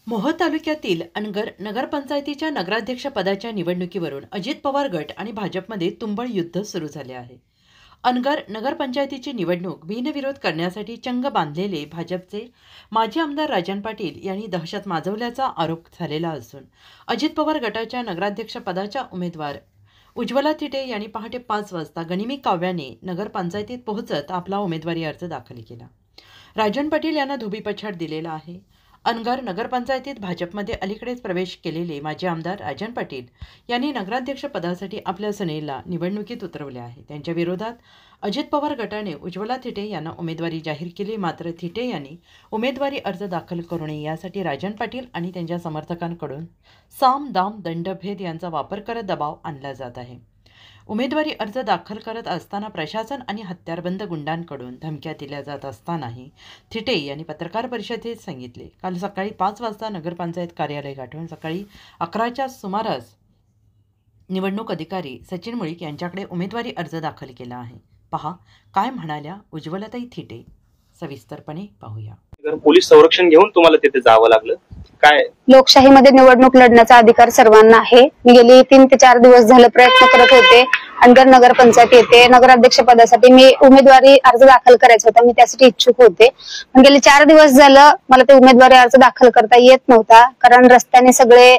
मोहोळ तालुक्यातील अनगर नगरपंचायतीच्या नगराध्यक्ष पदाच्या निवडणुकीवरून अजित पवार गट आणि भाजपमध्ये तुंबळ युद्ध सुरू झाले आहे. अनगर नगरपंचायतीची निवडणूक बिनविरोध करण्यासाठी चंग बांधलेले भाजपचे माजी आमदार राजन पाटील यांनी दहशत माजवल्याचा आरोप झालेला असून अजित पवार गटाच्या नगराध्यक्ष पदाच्या उमेदवार उज्ज्वला थिटे यांनी पहाटे 5 वाजता गनिमी काव्याने नगरपंचायतीत पोहोचत आपला उमेदवारी अर्ज दाखल केला. राजन पाटील यांना धोबीपछाड दिलेला आहे. अनगर नगरपंचायतीत भाजपमध्ये अलीकडेच प्रवेश केलेले माजी आमदार राजन पाटील यांनी नगराध्यक्ष पदासाठी आपल्या सुनेला निवडणुकीत उतरवले आहे. त्यांच्या विरोधात अजित पवार गटाने उज्ज्वला थिटे यांना उमेदवारी जाहीर केली. मात्र थिटे यांनी उमेदवारी अर्ज दाखल करू नये यासाठी राजन पाटील आणि त्यांच्या समर्थकांकडून साम दाम दंडभेद यांचा वापर करत दबाव आणला जात आहे. उमेदवारी अर्ज दाखल करत असताना प्रशासन आणि हत्यारबंद गुंडांकडून धमक्या दिल्या जात असतानाही थिटे यांनी पत्रकार परिषदेत सांगितले. काल सकाळी 5 वाजता नगरपंचायत कार्यालय गाठून सकाळी 11च्या सुमारास निवडणूक अधिकारी सचिन मुळीक यांच्याकडे उमेदवारी अर्ज दाखल केला आहे. पहा काय म्हणाल्या उज्ज्वलाताई थिटे, सविस्तरपणे पाहूया. पोलीस संरक्षण घेऊन तुम्हाला तिथे जावं लागलं काय? लोकशाहीमध्ये निवडणूक लढण्याचा अधिकार सर्वांना आहे. मी गेली 3 ते 4 दिवस झाले प्रयत्न करत होते. अनगर नगरपंचायत येथे नगराध्यक्ष पदासाठी मी उमेदवारी अर्ज दाखल करायचा होता. मी त्यासाठी इच्छुक होते. पण गेले 4 दिवस झालं मला ते उमेदवारी अर्ज दाखल करता येत नव्हता. कारण रस्त्याने सगळे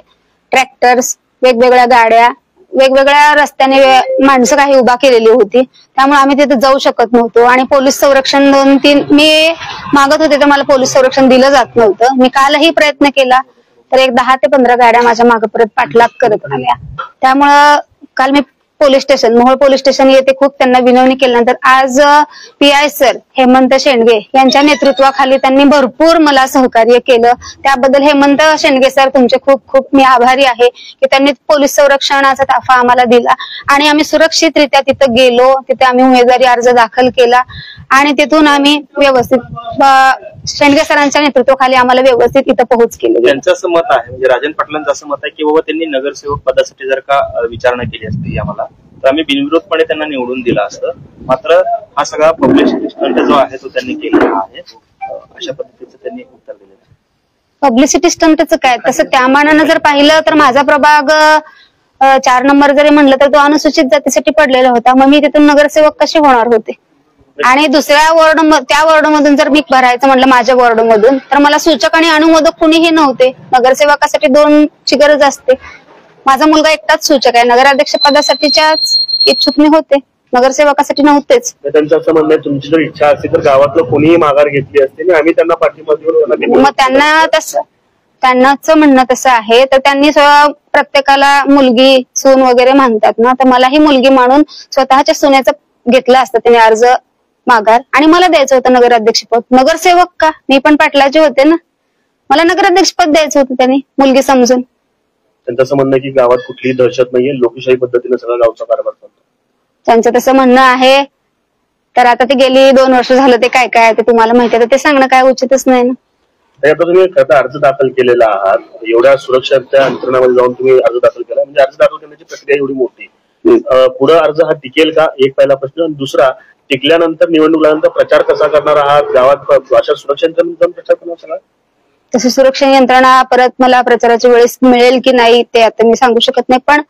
ट्रॅक्टर्स, वेगवेगळ्या गाड्या, वेगवेगळ्या रस्त्याने माणसं काही उभा केलेली होती. त्यामुळे आम्ही तिथे जाऊ शकत नव्हतो. आणि पोलीस संरक्षण 2-3 मी मागत होते तर मला पोलीस संरक्षण दिलं जात नव्हतं. मी कालही प्रयत्न केला तर एक 10 ते 15 गाड्या माझ्या मागे परत पाठलाग करत आल्या. त्यामुळं काल मी मोहोळ पोलीस स्टेशन येथे खूप त्यांना विनवणी केल्यानंतर आज PI सर हेमंत शेंडगे यांच्या नेतृत्वाखाली त्यांनी भरपूर मला सहकार्य केलं. त्याबद्दल हेमंत शेंडगे सर तुमचे खूप खूप मी आभारी आहे की त्यांनी पोलीस संरक्षणाचा ताफा आम्हाला दिला आणि आम्ही सुरक्षितरित्या तिथे गेलो. तिथे आम्ही उमेदवारी अर्ज दाखल केला आणि तिथून आम्ही व्यवस्थित शेंडगे सरांच्या नेतृत्वाखाली आम्हाला व्यवस्थित इथं पोहोच केली. त्यांचं असं मत आहे, म्हणजे राजन पाटलांचं असं मत आहे की बाबा त्यांनी नगरसेवक पदासाठी जर का विचारणा केली असती आम्हाला तर आम्ही बिनविरोधपणे त्यांना निवडून दिला असतं. मात्र हा सगळा पब्लिसिटी स्टंट जो आहे तो त्यांनी केलेला आहे, अशा पद्धतीचं त्यांनी उत्तर दिलेलं आहे. पब्लिसिटी स्टंटचं काय? तसं त्या मानानं जर पाहिलं तर माझा प्रभाग 4 नंबर जरी म्हणलं तर तो अनुसूचित जातीसाठी पडलेला होता. मग मी तिथून नगरसेवक कसे होणार होते? आणि दुसऱ्या त्या वॉर्डमधून जर मी भरायचं म्हटलं माझ्या वॉर्डमधून तर मला सूचक आणि अनुमोदक कुणीही नव्हते. नगरसेवकासाठी 2 ची गरज असते. माझा मुलगा एकटाच सूचक आहे. नगराध्यक्ष पदासाठीच्याच इच्छुक मी होते, नगरसेवकासाठी नव्हतेच. त्यांचं असं म्हणणं आहे तुमची जर इच्छा असती तर गावातलं कोणीही माघार घेतली असते आणि आम्ही त्यांना पाठिंबा देऊन मग त्यांनाच म्हणणं तसं आहे तर त्यांनी प्रत्येकाला मुलगी सून वगैरे म्हणतात ना, तर मलाही मुलगी मानून स्वतःच्या सुनेचं घेतलं असतं त्याने अर्ज माघार आणि मला द्यायचं होतं नगराध्यक्षपद. नगरसेवक का? मी पण पाटलाचे होते ना, मला नगराध्यक्षपद द्यायचं होतं त्यांनी मुलगी समजून. त्यांचं असं म्हणणं की गावात कुठलीही दहशत नाहीये, लोकशाही पद्धतीने सगळा गावचा कारभार चालतो. त्यांचं तसं म्हणणं आहे. तर आता ते गेली 2 वर्ष झालं ते काय काय ते तुम्हाला माहिती आहे, ते सांगणं काय उचितच नाही ना. आता तुम्ही अर्ज दाखल केलेला आहात, एवढ्या सुरक्षेच्या अंतरणामध्ये जाऊन तुम्ही अर्ज दाखल केला, म्हणजे अर्ज दाखल करण्याची प्रक्रिया एवढी मोठी, पुढे अर्ज हा टिकेल का? एक पहिला प्रश्न. दुसरा, टिकल्यानंतर निवडणूक लागल्यानंतर प्रचार कसा करणार आहात? गावात अशा सुरक्षा यंत्रणा प्रचार करणार सगळा? तशी सुरक्षा यंत्रणा परत मला प्रचाराच्या वेळेस मिळेल की नाही ते आता मी सांगू शकत नाही. पण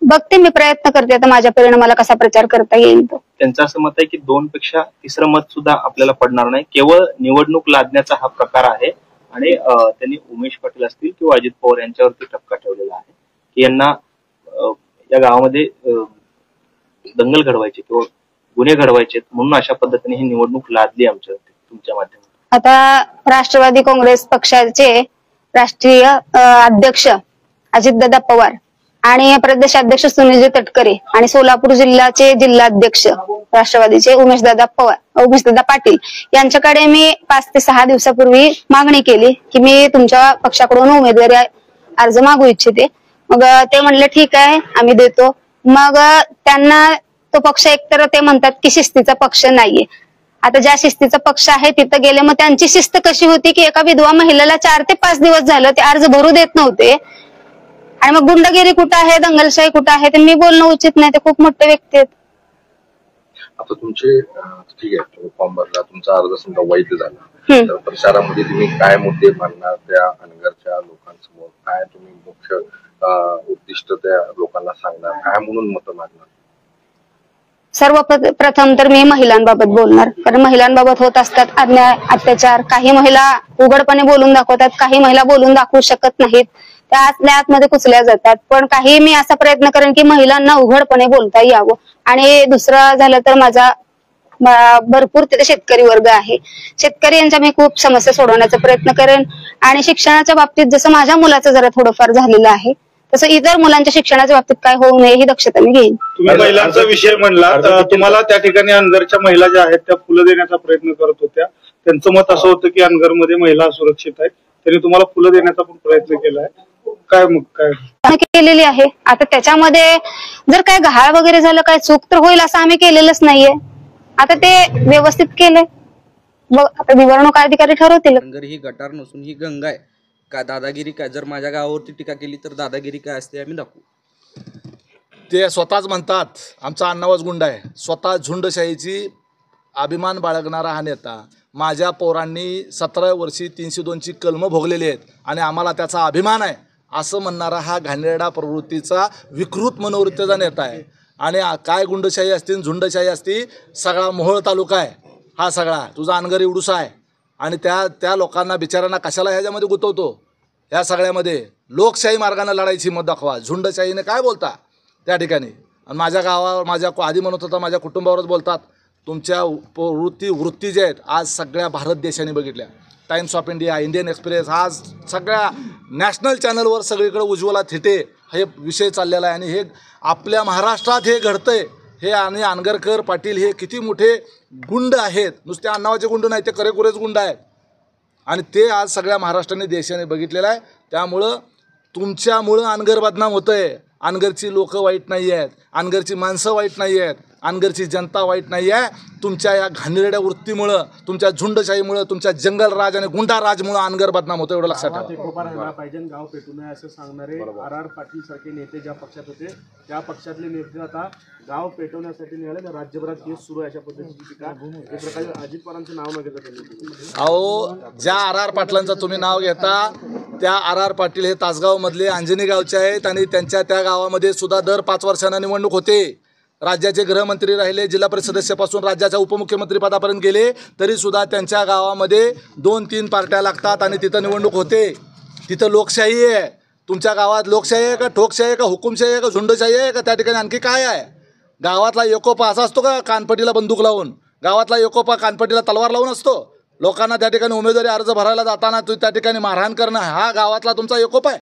बघते, मी प्रयत्न करते आता माझ्या परीने मला कसा प्रचार करता येईल तो. त्यांचं असं मत आहे की 2 पेक्षा तिसरं मत सुद्धा आपल्याला पडणार नाही. केवळ निवडणूक लादण्याचा हा प्रकार आहे आणि त्यांनी उमेश पाटील असतील किंवा अजित पवार यांच्यावरती ठपका ठेवलेला आहे की यांना या गावामध्ये दंगल घडवायचे किंवा गुन्हे घडवायचे, म्हणून अशा पद्धतीने ही निवडणूक लादली आमच्यावरती तुमच्या माध्यमातून. आता राष्ट्रवादी काँग्रेस पक्षाचे राष्ट्रीय अध्यक्ष अजितदादा पवार आणि प्रदेशाध्यक्ष सुनील तटकरे आणि सोलापूर जिल्ह्याचे जिल्हाध्यक्ष राष्ट्रवादीचे उमेशदादा पाटील यांच्याकडे मी 5 ते 6 दिवसापूर्वी मागणी केली की मी तुमच्या पक्षाकडून उमेदवारी अर्ज मागू इच्छिते. मग ते म्हणले ठीक आहे आम्ही देतो. मग त्यांना तो पक्ष एकतर ते म्हणतात की शिस्तीचा पक्ष नाहीये. आता ज्या शिस्तीचा पक्ष आहे तिथं गेले, मग त्यांची शिस्त कशी होती की एका विधवा महिलेला 4 ते 5 दिवस झालं ते अर्ज भरू देत नव्हते. आणि मग गुंडगिरी कुठं आहे, दंगलशाही कुठं आहे ते मी बोलणं उचित नाही. ते खूप मोठे व्यक्ती आहेत. आता तुमचे ठीक आहे, तुम्ही फॉर्म भरला, तुमचा अर्ज समजा वैध झाला, तर प्रचारामध्ये तुम्ही काय मुद्दे मांडणार त्या अनगरच्या लोकांसमोर, काय तुम्ही मुख्य उद्दिष्ट त्या लोकांना सांगणार, काय म्हणून मतं मागणार? सर्वप्रथम तर मी महिलांबाबत बोलणार, कारण महिलांबाबत होत असतात अन्याय अत्याचार. काही महिला उघडपणे बोलून दाखवतात, काही महिला बोलून दाखवू शकत नाहीत, त्या आतल्या आतमध्ये कुचल्या जातात. पण काही मी असा प्रयत्न करेन की महिलांना उघडपणे बोलता यावं. आणि दुसरं झालं तर माझा भरपूर तिथे शेतकरी वर्ग आहे, शेतकरी यांच्या मी खूप समस्या सोडवण्याचा प्रयत्न करेन. आणि शिक्षणाच्या बाबतीत जसं माझ्या मुलाचं जरा थोडंफार झालेलं आहे, तसं इतर मुलांच्या शिक्षणाच्या बाबतीत काय होऊ नये ही दक्षता मी घेईन. तुम्ही महिलांचा विषय म्हणला, तुम्हाला त्या ठिकाणी अनगरच्या महिला ज्या आहेत त्या फुलं देण्याचा प्रयत्न करत होत्या. त्यांचं मत असं होतं की अनगरमध्ये महिला सुरक्षित आहेत, त्यांनी तुम्हाला फुलं देण्याचा पण प्रयत्न केलाय. काय मग काय केलेली आहे? आता त्याच्यामध्ये जर काय गहाळ वगैरे झालं, काय चूक तर होईल असं आम्ही केलेलंच नाहीये. आता ते व्यवस्थित केलंय, आता निवडणूक अधिकारी ठरवतील. अनगर ही गटार नसून ही गंगा आहे. काय दादागिरी काय, जर माझ्या गावावरती टीका केली तर दादागिरी काय असते आम्ही दाखवू. ते स्वतःच म्हणतात आमचा अण्णावाज गुंड आहे, स्वतः झुंडशाहीची अभिमान बाळगणारा हा नेता. माझ्या पोरांनी 17 वर्षी 302ची कलमं भोगलेली आहेत आणि आम्हाला त्याचा अभिमान आहे असं म्हणणारा हा घाणेरडा प्रवृत्तीचा विकृत मनोवृत्तीचा नेता आहे. आणि काय गुंडशाही असती झुंडशाही असती, सगळा मोहोळ तालुका आहे हा सगळा, तुझा अनगर एवढूसा आहे. आणि त्या लोकांना बिचारांना कशाला ह्याच्यामध्ये गुंतवतो? ह्या सगळ्यामध्ये लोकशाही मार्गाने लढायची मत दाखवा, झुंडशाहीने काय बोलता त्या ठिकाणी. आणि माझ्या गावावर, माझ्या आधी म्हणत होता माझ्या कुटुंबावरच बोलतात. तुमच्या वृत्ती ज्या आहेत आज सगळ्या भारत देशाने बघितल्या. Times of India, Indian express, आज सगळ्या नॅशनल चॅनलवर सगळीकडे उज्ज्वला थिटे हे विषय चाललेला आहे. आणि हे आपल्या महाराष्ट्रात हे घडतंय हे. आणि अनगरकर पाटील हे किती मोठे गुंड आहेत, नुसते अण्णावाचे गुंड नाही, ते करेकुरेच गुंड आहेत. आणि ते आज सगळ्या महाराष्ट्राने देशाने बघितलेलं आहे. त्यामुळं तुमच्यामुळं अनगर बदनाम होतं आहे. अनगरची लोकं वाईट नाही आहेत, अनगरची माणसं वाईट नाही आहेत, अनगरची जनता वाईट नाही आहे. तुमच्या या घाणेरड्या वृत्तीमुळं, तुमच्या झुंडशाहीमुळं, तुमच्या जंगलराज आणि गुंडाराजमुळं अनगर बदनाम होतं, एवढं लक्षात ठेवा. पाहिजे, गाव पेटू नये असं सांगणारे आर पाटील सारखे नेते ज्या पक्षात होते त्या पक्षातले नेते आता गाव पेटवण्यासाठी निघाले. तर राज्यभरात केस सुरू आहे अशा पद्धतीची टीका एक प्रकारे अजित पवारांचं नाव न घेता त्यांनी. अहो, ज्या आर पाटलांचं तुम्ही नाव घेता त्या आर पाटील हे तासगावमधले अंजनी गावचे आहेत. आणि त्यांच्या त्या गावामध्ये सुद्धा दर 5 वर्षांना निवडणूक होते. राज्याचे गृहमंत्री राहिले, जिल्हा परिषद सदस्यापासून राज्याच्या उपमुख्यमंत्री पदापर्यंत गेले, तरीसुद्धा त्यांच्या गावामध्ये 2-3 पार्ट्या लागतात आणि तिथं निवडणूक होते. तिथं लोकशाही आहे. तुमच्या गावात लोकशाही आहे का, ठोकशाही आहे का, हुकुमशाही आहे का, झुंडशाही आहे का? त्या ठिकाणी आणखी काय आहे? गावातला एकोपा असा असतो का कानपटीला बंदूक लावून? गावातला एकोपा कानपटीला तलवार लावून असतो? लोकांना त्या ठिकाणी उमेदवारी अर्ज भरायला जाताना त्या ठिकाणी मारहाण करणं हा गावातला तुमचा एकोपा आहे?